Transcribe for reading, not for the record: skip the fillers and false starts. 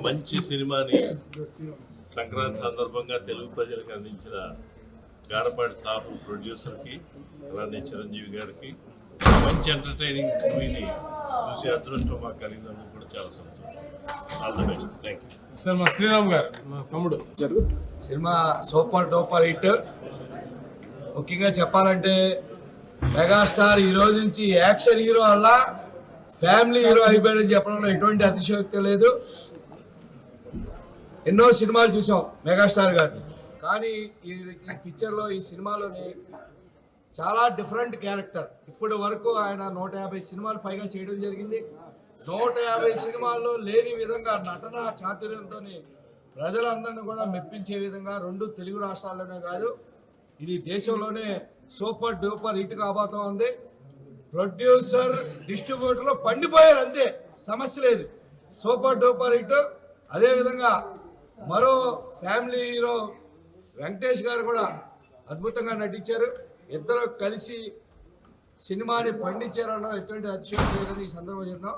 మంచి సినిమాని సంక్రాంతి సందర్భంగా తెలుగు ప్రజలకు అందించిన గారపాటి సాబు ప్రొడ్యూసర్కి అలానే చిరంజీవి గారికి మంచి ఎంటర్టైనింగ్ మూవీని చూసే అదృష్టం మాకు కలిగినందుకు కూడా చాలా సంతోషం. All the best. Thank you sir. మా శ్రీరామ్ గారు మా తమ్ముడు సినిమా సూపర్ డూపర్ హిట్. ముఖ్యంగా చెప్పాలంటే మెగాస్టార్ ఈ రోజు నుంచి యాక్షన్ హీరో వల్ల ఫ్యామిలీ హీరో అయిపోయాడని చెప్పడంలో ఎటువంటి అతిశయోక్తి లేదు. ఎన్నో సినిమాలు చూసాం మెగాస్టార్ గారిని, కానీ ఈ పిక్చర్లో ఈ సినిమాలోని చాలా డిఫరెంట్ క్యారెక్టర్. ఇప్పటి వరకు ఆయన 150 సినిమాలు పైగా చేయడం జరిగింది. 150 సినిమాల్లో లేని విధంగా నటన చాతుర్యంతో ప్రజలందరినీ కూడా మెప్పించే విధంగా 2 తెలుగు రాష్ట్రాల్లోనే కాదు, ఇది దేశంలోనే సూపర్ డూపర్ హిట్ కాబోతా ఉంది. ప్రొడ్యూసర్ డిస్ట్రిబ్యూటర్లో పండిపోయారు, అంతే, సమస్య లేదు. Super duper hit. అదేవిధంగా మరో ఫ్యామిలీ హీరో వెంకటేష్ గారు కూడా అద్భుతంగా నటించారు. ఇద్దరు కలిసి సినిమాని పండించారన్న ఎటువంటి అతిశయోక్తి లేదని ఈ సందర్భంగా చెప్తాం.